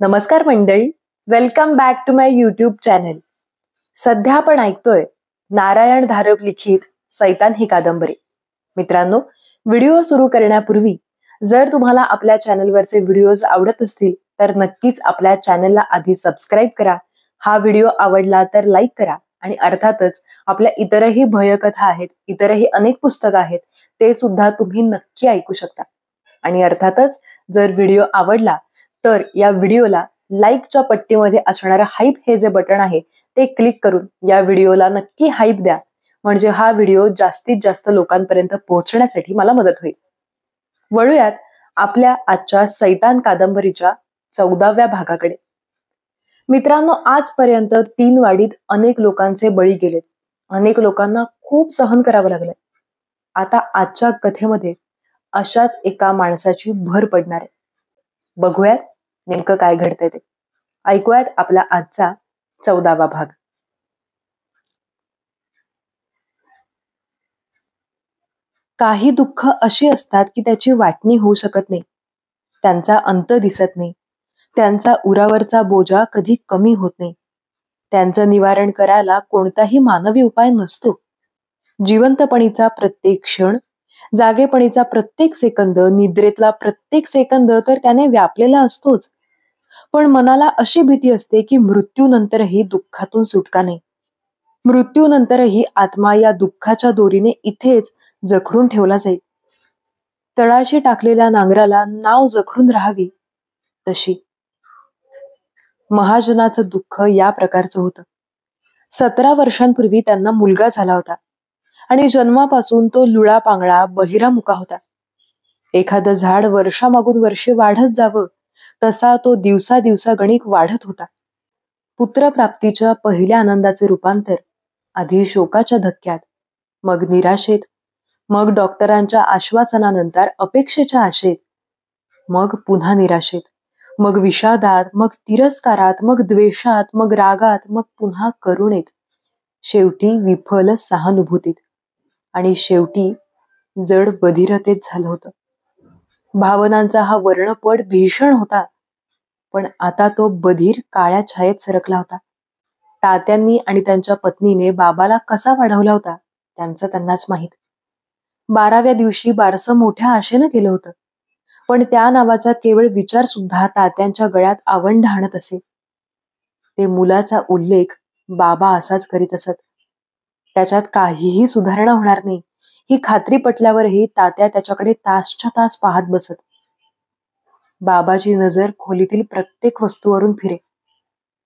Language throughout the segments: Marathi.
नमस्कार मंडळी, welcome back to my YouTube channel. सध्या आपण ऐकतोय नारायण धारप लिखित सैतान ही कादंबरी. मित्रांनो, व्हिडिओ सुरू करण्यापूर्वी जर तुम्हाला आपल्या चॅनलवरचे व्हिडिओज आवडत असतील तर नक्कीच आपल्या चॅनलला आधी सबस्क्राईब करा. हा व्हिडिओ आवडला तर लाईक करा आणि अर्थातच आपल्या इतरही भयकथा आहेत, इतरही अनेक पुस्तकं आहेत, ते सुद्धा तुम्ही नक्की ऐकू शकता. आणि अर्थातच जर व्हिडिओ आवडला तर या व्हिडिओला लाईकच्या पट्टीमध्ये असणारं हाईप हे जे बटन आहे ते क्लिक करून या व्हिडिओला नक्की हाईप द्या, म्हणजे हा व्हिडिओ जास्तीत जास्त लोकांपर्यंत पोहोचण्यासाठी मला मदत होईल. वळूयात आपल्या आजच्या सैतान कादंबरीच्या 14व्या भागाकडे. मित्रांनो, आजपर्यंत 3 वाडीत अनेक लोकांचे बळी गेलेत, अनेक लोकांना खूप सहन करावं लागलंय. आता आजच्या कथेमध्ये अशाच एका माणसाची भर पडणार आहे. बघूयात नेमकं काय घडतंय ते. ऐकूयात आपला आजचा 14वा भाग. काही दुःख अशी असतात की त्याची वाटणी होऊ शकत नाही, त्यांचा अंत दिसत नाही, त्यांचा उरावरचा बोजा कधी कमी होत नाही, त्यांचं निवारण करायला कोणताही मानवी उपाय नसतो. जिवंतपणीचा प्रत्येक क्षण, जागेपणीचा प्रत्येक सेकंद, निद्रेतला प्रत्येक सेकंद तर त्याने व्यापलेला असतोच. पण मनाला अशी भीती असते की मृत्यूनंतरही दुःखातून सुटका नाही. मृत्यूनंतरही आत्मा या दुःखाच्या दोरीने इथेच जखडून ठेवला जाईल. तळाशी टाकलेल्या नांगराला नाव जखडून राहावी तशी. महाजनाचं दुःख या प्रकारचं होतं. 17 वर्षांपूर्वी त्यांना मुलगा झाला होता आणि जन्मापासून तो लुळा पांगळा बहिरामुका होता. एखादं झाड वर्षामागून वर्षे वाढत जावं तसा तो दिवसा गणिक वाढत होता. पुत्रप्राप्तीच्या पहिल्या आनंदाचे रूपांतर आधी शोकाच्या धक्क्यात, मग निराशेत, मग डॉक्टरांच्या आश्वासनानंतर अपेक्षेच्या आशेत, मग पुन्हा निराशेत, मग विषादात, मग तिरस्कारात, मग द्वेषात, मग रागात, मग पुन्हा करुणेत, शेवटी विफल सहानुभूतीत आणि शेवटी जड बधिरतेत झालं होतं. भावनांचा हा वर्णपट भीषण होता, पण आता तो बधीर काळ्या छायेत सरकला होता. तात्यांनी आणि त्यांच्या पत्नीने बाबाला कसा वाढवला होता त्यांचं त्यांनाच माहीत. 12व्या दिवशी बारसं मोठ्या आशेनं केलं होतं, पण त्या नावाचा केवळ विचार सुद्धा तात्यांच्या गळ्यात आवंढ आणत असे. ते मुलाचा उल्लेख बाबा असाच करीत असत. त्याच्यात काहीही सुधारणा होणार नाही ही खात्री पटल्यावरही तात्या त्याच्याकडे तासच्या तास पाहत बसत. बाबाची नजर खोलीतील प्रत्येक वस्तूवरून फिरे.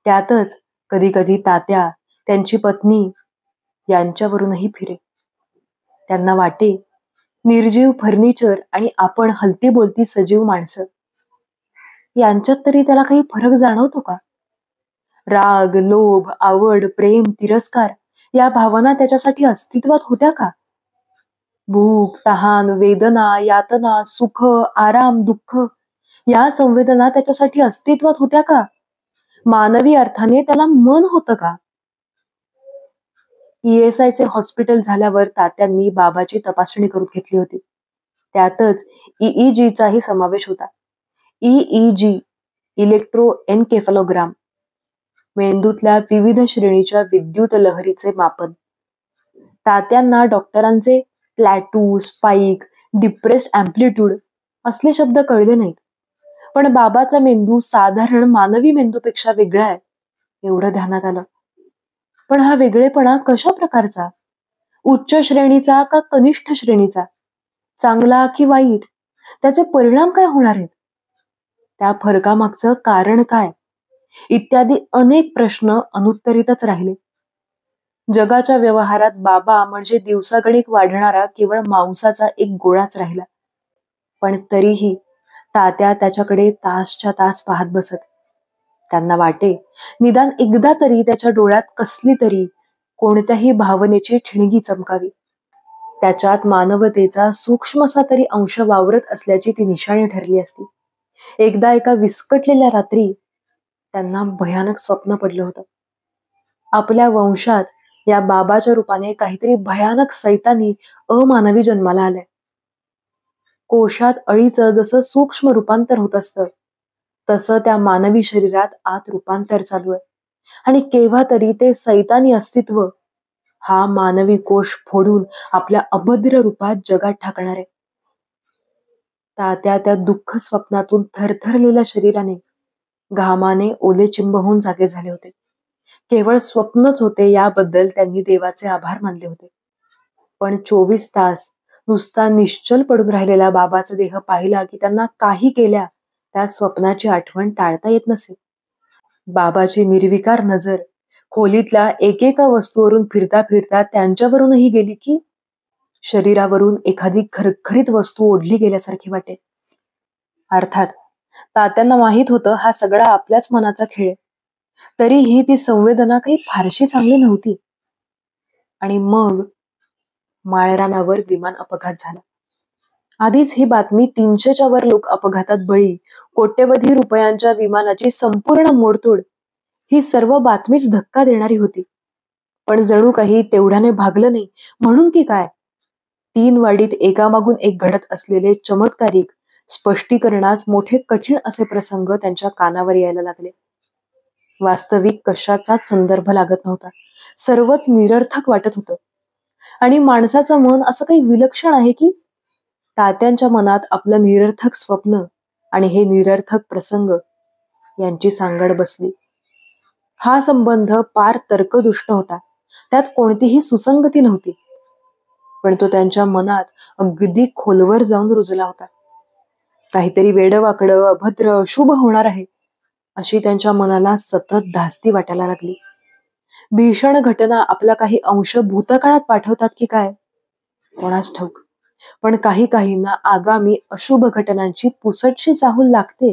त्यातच कधी कधी तात्या, त्यांची पत्नी यांच्यावरूनही फिरे. त्यांना वाटे निर्जीव फर्निचर आणि आपण हलती बोलती सजीव माणसं, यांच्यात तरी त्याला काही फरक जाणवतो का? राग, लोभ, आवड, प्रेम, तिरस्कार या भावना त्याच्यासाठी अस्तित्वात होत्या का? भूक, तहान, वेदना, यातना, सुख, आराम, दुःख या संवेदना त्याच्यासाठी अस्तित्वात होत्या का? मानवी अर्थाने त्याला मन होतं का? ESIचे हॉस्पिटल झाल्यावर तात्यांनी बाबाची तपासणी करून घेतली होती. त्यातच EEGचाही समावेश होता. EEG, इलेक्ट्रोएन्केफलोग्राम, मेंदूतल्या विविध श्रेणीच्या विद्युत लहरीचे मापन. तात्यांना डॉक्टरांचे प्लॅटू, स्पाइक, डिप्रेस्ड अँप्लिट्यूड असले शब्द कळले नाहीत, पण बाबाचा मेंदू साधारण मानवी मेंदूपेक्षा वेगळा आहे एवढं ध्यानात आलं. पण हा वेगळेपणा कशा प्रकारचा? उच्च श्रेणीचा का कनिष्ठ श्रेणीचा? चांगला की वाईट? त्याचे परिणाम काय होणार आहेत? त्या फरकामागचं कारण काय? इत्यादी अनेक प्रश्न अनुत्तरितच राहिले. जगाच्या व्यवहारात बाबा म्हणजे दिवसागणिक वाढणारा केवळ मांसाचा एक गोळाच राहिला. पण तरीही तात्या त्याच्याकडे तासच्या तास पाहत बसत. त्यांना वाटे निदान एकदा तरी त्याच्या डोळ्यात कसली तरी कोणत्याही भावनेची ठिणगी चमकावी. त्याच्यात मानवतेचा सूक्ष्मसा तरी अंश वावरत असल्याची ती निशाणी ठरली असती. एकदा एका विस्कटलेल्या रात्री त्यांना भयानक स्वप्न पडलं होतं. आपल्या वंशात या बाबाच्या रूपाने काहीतरी भयानक सैतानी अमानवी जन्माला आलाय. कोशात अळीचं जसं सूक्ष्म रूपांतर होत असतं तसं त्या मानवी शरीरात आत रूपांतर चालू आहे. आणि केव्हा तरी ते सैतानी अस्तित्व हा मानवी कोश फोडून आपल्या अभद्र रूपात जगात ठाकणार आहे. तात्या त्या दुःख स्वप्नातून थरथरलेल्या शरीराने घामाने ओलेचिंब होऊन जागे झाले होते. केवळ स्वप्नच होते याबद्दल त्यांनी देवाचे आभार मानले होते. पण 24 तास नुसता निश्चल पडून राहिलेला बाबाचा देह पाहिला की त्यांना काही केल्या त्या स्वप्नाची आठवण टाळता येत नसे. बाबाची निर्विकार नजर खोलीतल्या एकेका वस्तूवरून फिरता फिरता त्यांच्यावरूनही गेली की शरीरावरून एखादी खरखरीत वस्तू ओढली गेल्यासारखी वाटे. अर्थात तात्यांना माहित होतं हा सगळा आपल्याच मनाचा खेळ आहे. तरीही ती संवेदना काही फारशी चांगली नव्हती. आणि मग माळरानावर विमान अपघात झाला. आधीच ही बातमी 300च्या वर लोक अपघातात बळी, कोट्यवधी रुपयांच्या विमानाची संपूर्ण मोडतोड, ही सर्व बातमीच धक्का देणारी होती. पण जणू काही तेवढ्याने भागलं नाही म्हणून की काय, 3 वाडीत एकामागून एक घडत असलेले चमत्कारिक स्पष्टीकरणास मोठे कठीण असे प्रसंग त्यांच्या कानावर यायला लागले. वास्तविक कशाचाच संदर्भ लागत नव्हता. सर्वच निरर्थक वाटत होतं. आणि माणसाचं मन असं काही विलक्षण आहे की तात्यांच्या मनात आपलं निरर्थक स्वप्न आणि हे निरर्थक प्रसंग यांची सांगड बसली. हा संबंध पार तर्कदुष्ट होता. त्यात कोणतीही सुसंगती नव्हती. पण तो त्यांच्या मनात अगदी खोलवर जाऊन रुजला होता. काहीतरी वेडवाकडं, अभद्र, अशुभ होणार आहे अशी त्यांच्या मनाला सतत धास्ती वाटायला लागली. भीषण घटना आपला काही अंश भूतकाळात पाठवतात की काय कोणास ठाऊक. पण काही काहींना आगामी अशुभ घटनांची पुसटशी चाहूल लागते.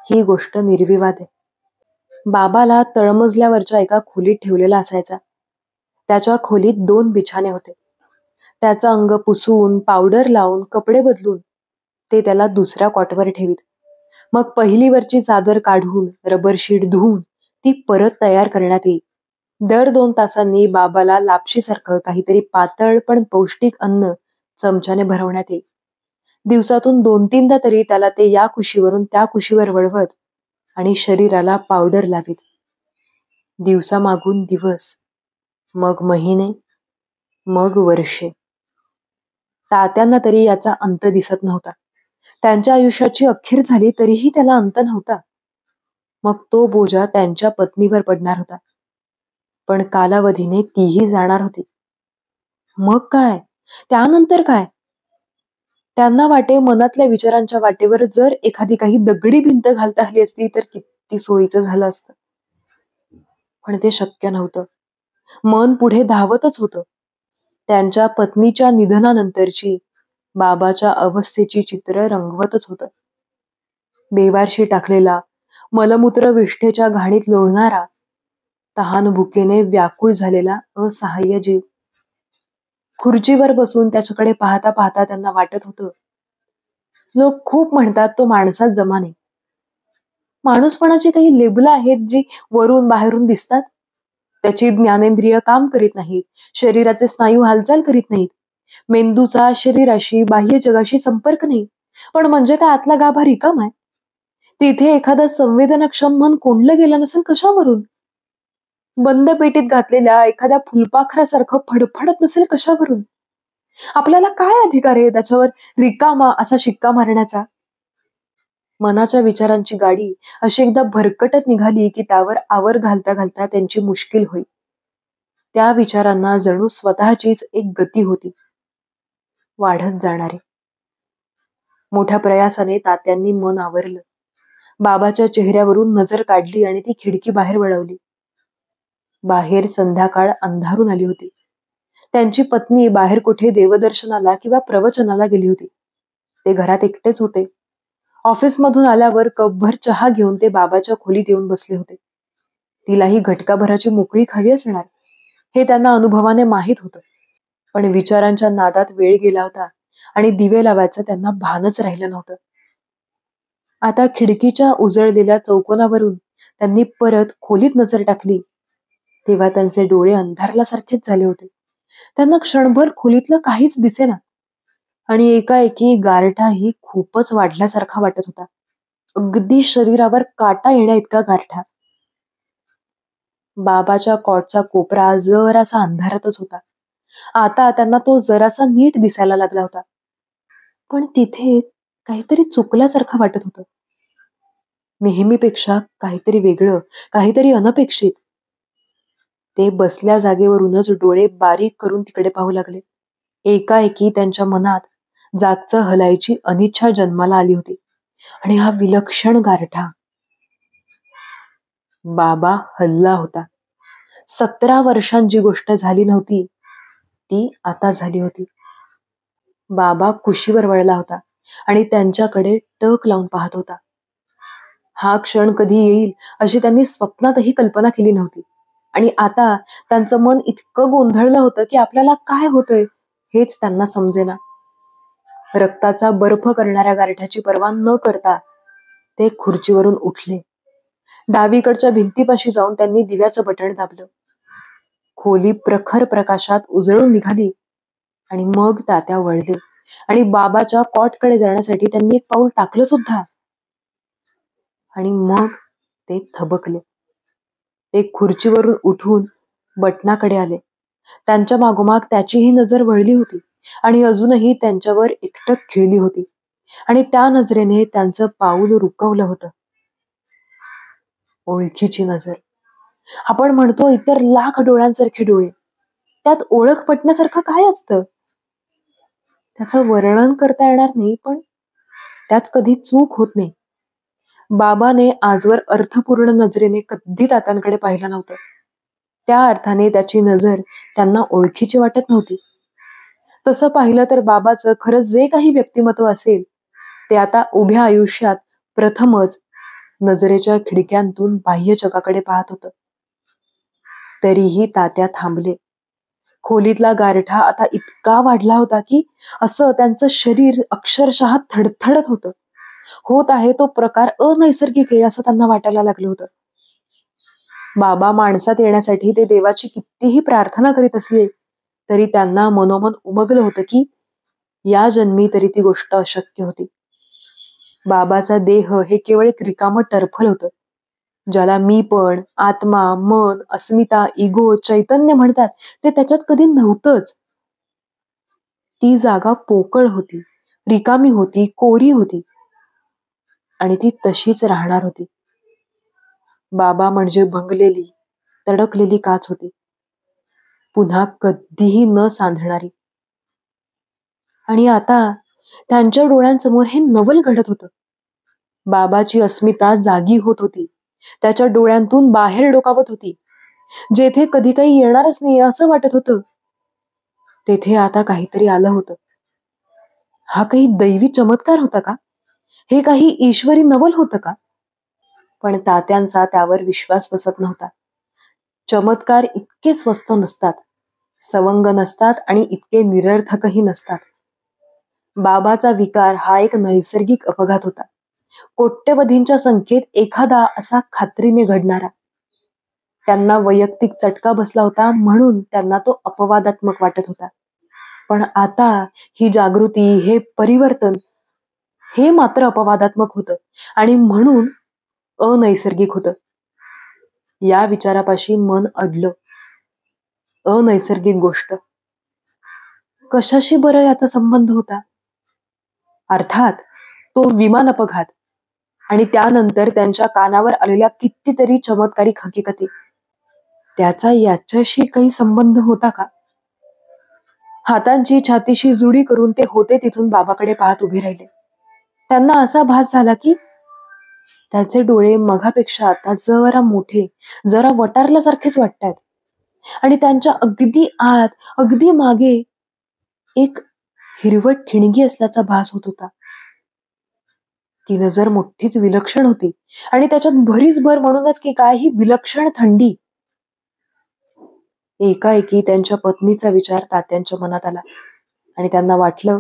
ही गोष्ट निर्विवाद आहे. बाबाला तळमजल्यावरच्या एका खोलीत ठेवलेला असायचा. त्याच्या खोलीत 2 बिछाने होते. त्याचं अंग पुसून, पावडर लावून, कपडे बदलून ते त्याला दुसऱ्या कॉटवर ठेवीत. मग पहिलीवरची चादर काढून, रबर शीट धुवून ती परत तयार करण्यात येई. दर 2 तासांनी बाबाला लापशीसारखं काहीतरी पातळ पण पौष्टिक अन्न चमच्याने भरवण्यात येई. दिवसातून 2-3दा तरी त्याला ते या कुशीवरून त्या कुशीवर वळवत आणि शरीराला पावडर लावीत. दिवसामागून दिवस, मग महिने, मग वर्षे. तात्यांना तरी याचा अंत दिसत नव्हता. त्यांच्या आयुष्याची अखेर झाली तरीही त्याला अंत नव्हता. मग तो बोजा त्यांच्या पत्नीवर पडणार होता. पण कालावधीने तीही जाणार होती. मग काय, त्यानंतर काय? त्यांना वाटे मनातल्या विचारांच्या वाटेवर जर एखादी काही दगडी भिंत घालता आली असती तर किती सोयीचं झालं असतं. पण ते शक्य नव्हतं. मन पुढे धावतच होतं. त्यांच्या पत्नीच्या निधनानंतरची बाबाच्या अवस्थेची चित्र रंगवतच होतं. बेवारशी टाकलेला, मलमूत्र विष्ठेच्या घाणीत लोळणारा, तहान भुकेने व्याकुळ झालेला असहाय्य जीव. खुर्चीवर बसून त्याच्याकडे पाहता पाहता त्यांना वाटत होतं, लोक खूप म्हणतात तो माणसात जमा नाही. माणूसपणाची काही लेबलं आहेत जी वरून बाहेरून दिसतात. त्याची ज्ञानेंद्रिय काम करीत नाहीत, शरीराचे स्नायू हालचाल करीत नाहीत, मेंदूचा शरीराशी बाह्य जगाशी संपर्क नाही. पण म्हणजे काय आतला गाभा रिकाम आहे. तिथे एखादं संवेदनक्षम मन कोंडलं गेलं नसेल कशावरून. बंद पेटीत घातलेल्या एखाद्या फुलपाखरासारखं फडफडत नसेल कशावरून. आपल्याला काय अधिकार आहे त्याच्यावर रिकामा असा शिक्का मारण्याचा. मनाच्या विचारांची गाडी अशी एकदा भरकटत निघाली की त्यावर आवर घालता घालता त्यांची मुश्किल होई. त्या विचारांना जणू स्वतःचीच एक गती होती, वाढत जाणारी. मोठ्या प्रयासाने तात्यांनी मन आवरलं. बाबाच्या चेहऱ्यावरून नजर काढली आणि ती खिडकी बाहेर वळवली. बाहेर संध्याकाळ अंधारून आली होती. त्यांची पत्नी बाहेर कुठे देवदर्शनाला किंवा प्रवचनाला गेली होती. ते घरात एकटेच होते. ऑफिसमधून आल्यावर कपभर चहा घेऊन ते बाबाच्या खोलीत येऊन बसले होते. तिलाही घटकाभराची मोकळी हवी असणार हे त्यांना अनुभवाने माहीत होतं. पण विचारांच्या नादात वेळ गेला होता आणि दिवे लावायचं त्यांना भानच राहिलं नव्हतं. आता खिडकीच्या उजळलेल्या चौकोनावरून त्यांनी परत खोलीत नजर टाकली तेव्हा त्यांचे डोळे अंधारल्यासारखेच झाले होते. त्यांना क्षणभर खोलीतलं काहीच दिसेना आणि एकाएकी गारठाही खूपच वाढल्यासारखा वाटत होता. अगदी शरीरावर काटा येण्या इतका गारठा. बाबाच्या कॉटचा कोपरा जरासा अंधारातच होता. आता त्यांना तो जरासा नीट दिसायला लागला होता. पण तिथे काहीतरी चुकल्यासारखं वाटत होतं. नेहमीपेक्षा काहीतरी वेगळं, काहीतरी अनपेक्षित. ते बसल्या जागेवरूनच डोळे बारीक करून तिकडे पाहू लागले. एकाएकी त्यांच्या मनात जागचं हलायची अनिच्छा जन्माला आली होती. आणि हा विलक्षण गारठा. बाबा हलला होता. 17 वर्षांत जी गोष्ट झाली नव्हती ती आता झाली होती. बाबा कुशीवर वळला होता आणि त्यांच्याकडे टक लावून पाहत होता. हा क्षण कधी येईल अशी त्यांनी स्वप्नातही कल्पना केली नव्हती. आणि आता त्यांचं मन इतकं गोंधळलं होतं की आपल्याला काय होतंय हेच त्यांना समजेना. रक्ताचा बर्फ करणाऱ्या गारठ्याची पर्वा न करता ते खुर्चीवरून उठले. डावीकडच्या भिंतीपाशी जाऊन त्यांनी दिव्याचं बटण दाबलं. खोली प्रखर प्रकाशात उजळून निघाली. आणि मग तात्या वळले आणि बाबाच्या कॉटकडे जाण्यासाठी त्यांनी एक पाऊल टाकलं सुद्धा. आणि मग ते थबकले. ते खुर्चीवरून उठून बटणाकडे आले. त्यांच्या मागोमाग त्याचीही नजर वळली होती आणि अजूनही त्यांच्यावर एकटक खिळली होती. आणि त्या नजरेने त्यांचं पाऊल रुकवलं होतं. ओळखीची नजर. आपण म्हणतो इतर लाख डोळ्यांसारखे डोळे. त्यात ओळख पटण्यासारखं काय असतं? त्याचं वर्णन करता येणार नाही, पण त्यात कधी चूक होत नाही. बाबाने आजवर अर्थपूर्ण नजरेने कधी तात्यांकडे पाहिलं नव्हतं. त्या अर्थाने त्याची नजर त्यांना ओळखीची वाटत नव्हती. तसं पाहिलं तर बाबाचं खरं जे काही व्यक्तिमत्व असेल ते आता उभ्या आयुष्यात प्रथमच नजरेच्या खिडक्यांतून बाह्य जगाकडे पाहत होतं. तरीही तात्या थांबले. खोलीतला गारठा आता इतका वाढला होता की असं त्यांचं शरीर अक्षरशः थडथडत होतं. होत आहे तो प्रकार अनैसर्गिक आहे असं त्यांना वाटायला लागलं होतं. बाबा माणसात येण्यासाठी ते देवाची कितीही प्रार्थना करीत असले तरी त्यांना मनोमन उमगलं होतं की या जन्मी तरी ती गोष्ट अशक्य होती. बाबाचा देह हे केवळ एक रिकामं टरफल होतं, ज्याला मी पण, आत्मा, मन, अस्मिता, इगो, चैतन्य म्हणतात ते त्याच्यात कधी नव्हतंच. ती जागा पोकळ होती, रिकामी होती, कोरी होती. आणि ती तशीच राहणार होती. बाबा म्हणजे भंगलेली, तडकलेली काच होती, पुन्हा कधीही न सांधणारी. आणि आता त्यांच्या डोळ्यांसमोर हे नवल घडत होतं. बाबाची अस्मिता जागी होत होती, त्याच्या डोळ्यांतून बाहेर डोकावत होती. जेथे कधी काही येणारच नाही असं वाटत होतं तेथे आता काहीतरी आलं होतं. हा काही दैवी चमत्कार होता का? हे काही ईश्वरी नवल होतं का? पण तात्यांचा त्यावर विश्वास बसत नव्हता. चमत्कार इतके स्वस्त नसतात, सवंग नसतात आणि इतके निरर्थकही नसतात. बाबाचा विकार हा एक नैसर्गिक अपघात होता, कोट्यवधींच्या संख्येत एखादा असा खात्रीने घडणारा. त्यांना वैयक्तिक चटका बसला होता म्हणून त्यांना तो अपवादात्मक वाटत होता. पण आता ही जागृती, हे परिवर्तन, हे मात्र अपवादात्मक होतं आणि म्हणून अनैसर्गिक होतं. या विचारापाशी मन अडलं. अनैसर्गिक गोष्ट कशाशी बरं याचा संबंध होता? अर्थात तो विमान अपघात आणि त्यानंतर त्यांच्या कानावर आलेल्या कितीतरी चमत्कारिक हकीकती. त्याचा याच्याशी काही संबंध होता का? हातांची छातीशी जुडी करून ते होते तिथून बाबाकडे पाहत उभे राहिले. त्यांना असा भास झाला की त्याचे डोळे मघापेक्षा आता जरा मोठे, जरा वटारल्यासारखेच वाटतात. आणि त्यांच्या अगदी आत, अगदी मागे एक हिरवट ठिणगी असल्याचा भास होत होता. ती नजर मोठीच विलक्षण होती आणि त्याच्यात भरीच भर म्हणूनच की काय ही विलक्षण थंडी. एकाएकी त्यांच्या पत्नीचा विचार तात्यांच्या मनात आला आणि त्यांना वाटलं,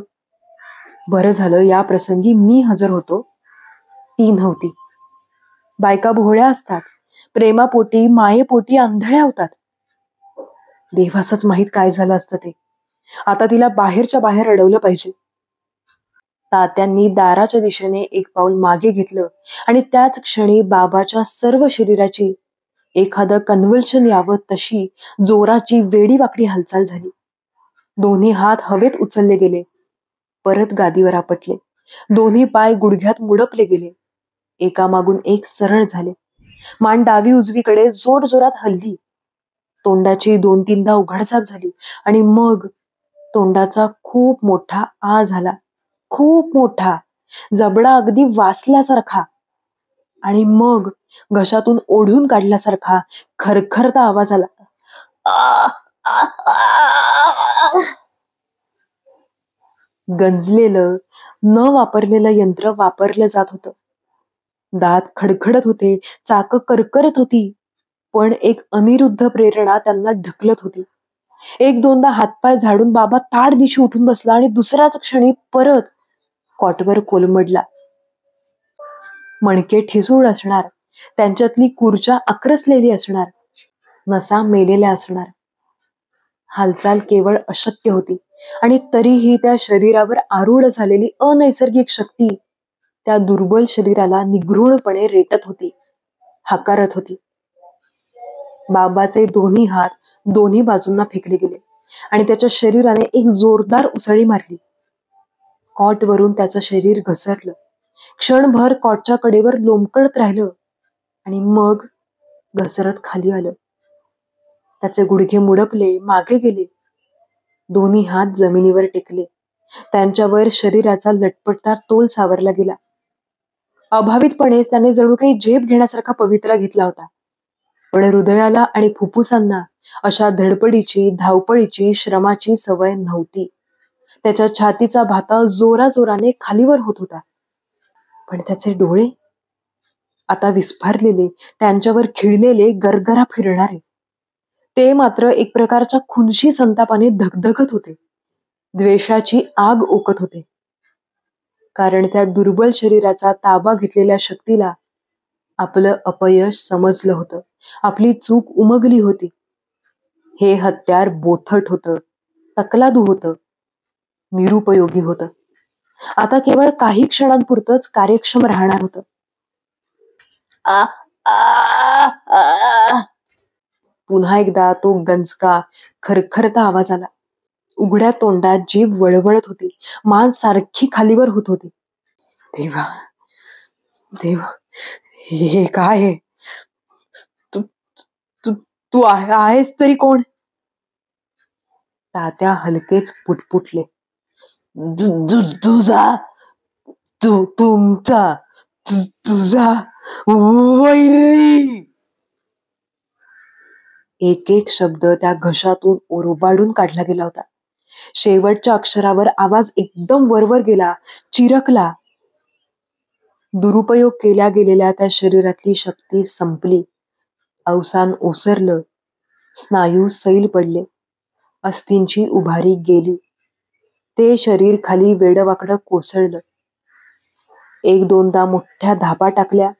बरं झालं या प्रसंगी मी हजर होतो, ती नव्हती. बायका भोळ्या असतात, प्रेमापोटी, मायेपोटी आंधळ्या होतात. देवासच माहित काय झालं असतं ते. आता तिला बाहेरच्या बाहेर अडवलं पाहिजे. तात्यांनी दाराच्या दिशेने एक पाऊल मागे घेतलं आणि त्याच क्षणी बाबाच्या सर्व शरीराची एखादं कन्व्हल्शन यावं तशी जोराची वेडीवाकडी हालचाल झाली. दोन्ही हात हवेत उचलले गेले, परत गादीवर आपटले. दोन्ही पाय गुडघ्यात मुडपले गेले, एकामागून एक सरळ झाले. मान डावी उजवीकडे जोर जोरात हलली. तोंडाची 2-3दा उघडझाप झाली आणि मग तोंडाचा खूप मोठा आ झाला, खूप मोठा, जबडा अगदी वासल्यासारखा. आणि मग घशातून ओढून काढल्यासारखा खरखरता आवाज आला. गंजलेलं न वापरलेलं यंत्र वापरलं जात होतं. दात खडखडत होते, चाकं करकरत होती, पण एक अनिरुद्ध प्रेरणा त्यांना ढकलत होती. 1-2दा हातपाय झाडून बाबा ताडदिशी उठून बसला आणि दुसऱ्याच क्षणी परत कॉटवर कोलमडला. मणके ठिसूळ असणार, त्यांच्यातली कुर्च्या आक्रसलेली असणार, नसा मेलेल्या असणार. हालचाल केवळ अशक्य होती आणि तरीही त्या शरीरावर आरूढ झालेली अनैसर्गिक शक्ती त्या दुर्बल शरीराला निगृळपणे रेटत होती, हाकारत होती. बाबाचे दोन्ही हात दोन्ही बाजूंना फेकले गेले आणि त्याच्या शरीराने एक जोरदार उसळी मारली. कॉटवरून त्याचं शरीर घसरलं, क्षणभर कॉटच्या कडेवर लोंबकळत राहिलं आणि मग घसरत खाली आलं. त्याचे गुडघे मुडपले, मागे गेले. दोन्ही हात जमिनीवर टेकले. त्यांच्यावर शरीराचा लटपटदार तोल सावरला गेला. अभावितपणेच त्याने जणू काही झेप घेण्यासारखा पवित्रा घेतला होता. पण हृदयाला आणि फुफ्फुसांना अशा धडपडीची, धावपळीची, श्रमाची सवय नव्हती. त्याच्या छातीचा भाता जोराजोराने खालीवर होत होता. पण त्याचे डोळे आता विस्फारलेले, त्यांच्यावर खिळलेले, गरगरा फिरणारे, ते मात्र एक प्रकारच्या खुनशी संतापाने धगधगत होते, द्वेषाची आग ओकत होते. कारण त्या दुर्बल शरीराचा ताबा घेतलेल्या शक्तीला आपलं अपयश समजलं होतं, आपली चूक उमगली होती. हे हत्यार बोथट होतं, तकलादू होतं, निरुपयोगी होतं. आता केवळ काही क्षणांपुरतंच कार्यक्षम राहणार होतं. पुन्हा एकदा तो गंजका, खरखरता आवाज आला. उघड्या तोंडात जीभ वळवळत होती, मान सारखी खालीवर होत होती. देवा, देवा, हे काय आहे? तू तू तू आहेस तरी कोण? तात्या हलकेच पुटपुटले. तुझा तुमचा तुझा वैरी. एक एक शब्द त्या घशातून ओरबाडून काढला गेला होता. शेवटच्या अक्षरावर आवाज एकदम वरवर गेला, चिरकला. दुरुपयोग केल्या गेलेल्या त्या शरीरातली शक्ती संपली. अवसान ओसरलं, स्नायू सैल पडले, अस्थींची उभारी गेली. ते शरीर खाली वेडवाकडं कोसळलं. 1-2दा मोठ्या धापा टाकल्या,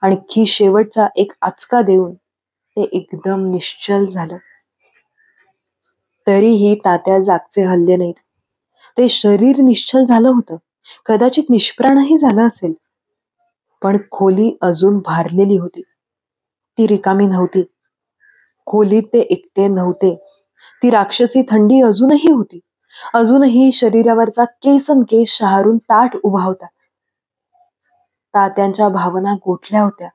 आणखी शेवटचा एक आचका देऊन ते एकदम निश्चल झालं. तरीही तात्या जागचे हलले नाहीत. ते शरीर निश्चल झालं होतं, कदाचित निष्प्राणही झालं असेल, पण खोली अजून भारलेली होती. ती रिकामी नव्हती. खोलीत ते एकटे नव्हते. ती राक्षसी थंडी अजूनही होती. अजूनही शरीरावरचा केसनकेस शहारून ताठ उभा होता. तात्यांच्या भावना गोठल्या होत्या.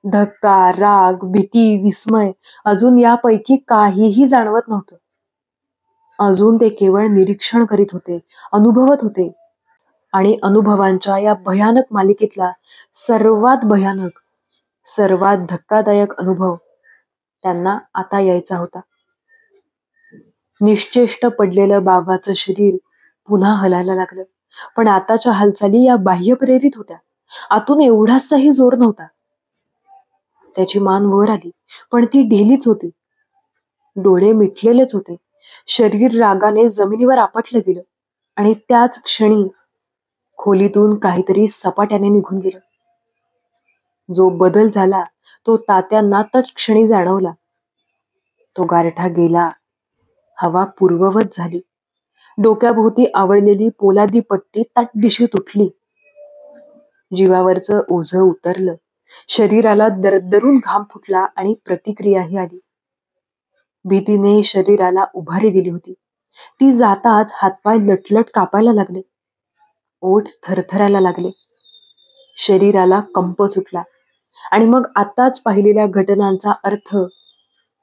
धक्का, राग, भीती, विस्मय, अजून यापैकी काहीही जाणवत नव्हतं. अजून ते केवळ निरीक्षण करीत होते, अनुभवत होते. आणि अनुभवांच्या या भयानक मालिकेतला सर्वात भयानक, सर्वात धक्कादायक अनुभव त्यांना आता यायचा होता. निश्चेष्ट पडलेलं बाबाचं शरीर पुन्हा हलायला लागलं, पण आताच्या हालचाली या बाह्य प्रेरित होत्या. आतून एवढासाही जोर नव्हता. त्याची मान वर आली, पण ती ढिलीच होती. डोळे मिटलेलेच होते. शरीर रागाने जमिनीवर आपटलं गेलं आणि त्याच क्षणी खोलीतून काहीतरी सपाट्याने निघून गेलं. जो बदल झाला तो तात्यांना तत्क्षणी जाणवला. तो गारठा गेला. हवा पूर्ववत झाली. डोक्याभोवती आवळलेली पोलादी पट्टी ताटदिशी तुटली. जीवावरचं ओझं उतरलं. शरीराला दरदरून घाम फुटला आणि प्रतिक्रियाही आली. भीतीने शरीराला उभारी दिली होती. ती जाताच हातपाय लटलट कापायला लागले. ओठ थरथरायला लागले. शरीराला कंप सुटला आणि मग आताच पाहिलेल्या घटनांचा अर्थ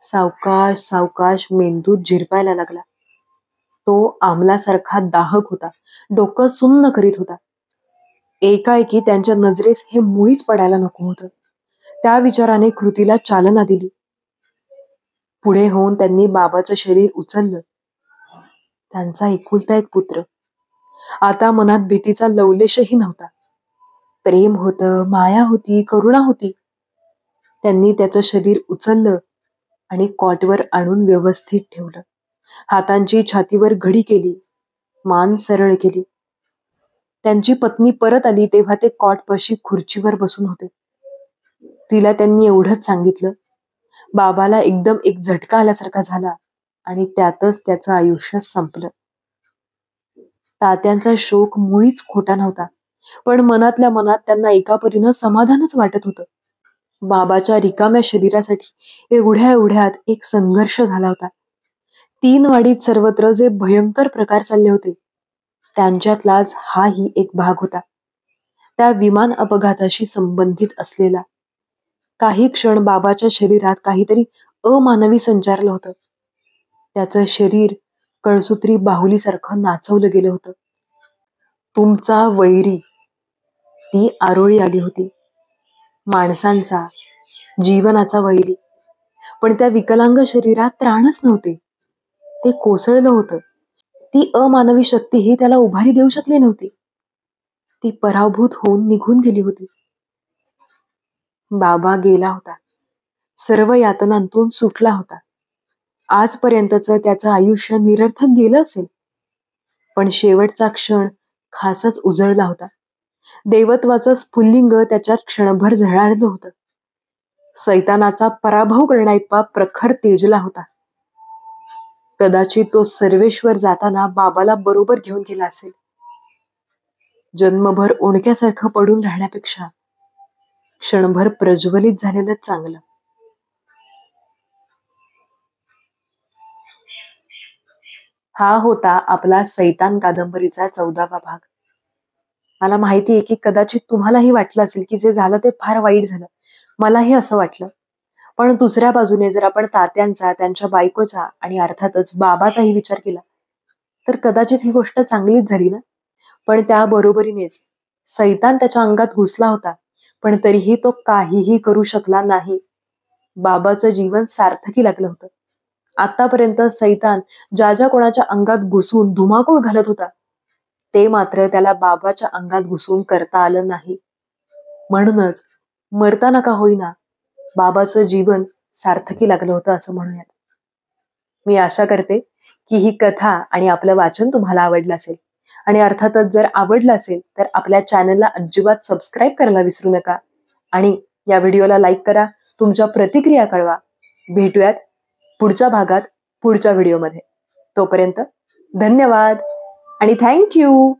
सावकाश सावकाश मेंदूत झिरपायला लागला. तो आमलासारखा दाहक होता. डोकं सुन्न करीत होता. एकाएकी त्यांच्या नजरेस हे मुळीच पडायला नको होतं. त्या विचाराने कृतीला चालना दिली. पुढे होऊन त्यांनी बाबाचं शरीर उचललं. त्यांचा एकुलता एक पुत्र. आता मनात भीतीचा लवलेशही नव्हता. प्रेम होतं, माया होती, करुणा होती. त्यांनी त्याचं शरीर उचललं आणि कॉटवर आणून व्यवस्थित ठेवलं. हातांची छातीवर घडी केली. मान सरळ केली. त्यांची पत्नी परत आली तेव्हा ते कॉटपाशी खुर्चीवर बसून होते. तिला त्यांनी एवढंच सांगितलं. बाबाला एकदम एक झटका आल्यासारखा झाला आणि त्यातच त्याचं आयुष्य संपलं. तात्यांचा शोक मुळीच खोटा नव्हता, पण मनातल्या मनात त्यांना एका परीनं समाधानच वाटत होतं. बाबाच्या रिकाम्या शरीरासाठी एवढ्या एवढ्यात एक संघर्ष झाला होता. 3 वाडीत सर्वत्र जे भयंकर प्रकार चालले होते त्यांच्यातलाच हाही एक भाग होता. त्या विमान अपघाताशी संबंधित असलेला. काही क्षण बाबाच्या शरीरात काहीतरी अमानवी संचारलं होतं. त्याचं शरीर कळसूत्री बाहुलीसारखं नाचवलं गेलं होतं. तुमचा वैरी, ती आरोळी आली होती. माणसांचा, जीवनाचा वैरी. पण त्या विकलांग शरीरात त्राणच नव्हते. ते कोसळलं होतं. ती अमानवी शक्तीही त्याला उभारी देऊ शकली नव्हती. ती पराभूत होऊन निघून गेली होती. बाबा गेला होता. सर्व यातनांतून सुटला होता. आजपर्यंतचं त्याचं आयुष्य निरर्थक गेलं असेल, पण शेवटचा क्षण खासच उजळला होता. देवत्वाचं स्फुल्लिंग त्याच्यात क्षणभर झळाळलं होतं. सैतानाचा पराभव करण्याइतका प्रखर तेजला होता. कदाचित तो सर्वेश्वर जाताना बाबाला बरोबर घेऊन गेला असेल. जन्मभर ओंडक्यासारखं पडून राहण्यापेक्षा क्षणभर प्रज्वलित झालेलं चांगलं. हा होता आपला सैतान कादंबरीचा 14वा भाग. मला माहिती आहे की कदाचित तुम्हालाही वाटलं असेल की जे झालं ते फार वाईट झालं. मलाही असं वाटलं. पण दुसऱ्या बाजूने जर आपण तात्यांचा, त्यांच्या बायकोचा आणि अर्थातच बाबाचाही विचार केला तर कदाचित ही गोष्ट चांगलीच झाली ना. पण त्या बरोबरीनेच सैतान त्याच्या अंगात घुसला होता, पण तरीही तो काहीही करू शकला नाही. बाबाचं जीवन सार्थकी लागलं होतं. आतापर्यंत सैतान ज्या ज्या कोणाच्या अंगात घुसून धुमाकूळ घालत होता ते मात्र त्याला बाबाच्या अंगात घुसून करता आलं नाही. म्हणूनच मरताना का होईना बाबाचं जीवन सार्थकी लागलं होतं असं म्हणूयात. मी आशा करते की ही कथा आणि आपलं वाचन तुम्हाला आवडलं असेल. आणि अर्थातच जर आवडलं असेल तर आपल्या चॅनलला अजिबात सबस्क्राईब करायला विसरू नका आणि या व्हिडिओला लाईक करा. तुमच्या प्रतिक्रिया कळवा. भेटूयात पुढच्या भागात, पुढच्या व्हिडिओमध्ये. तोपर्यंत धन्यवाद आणि थँक्यू.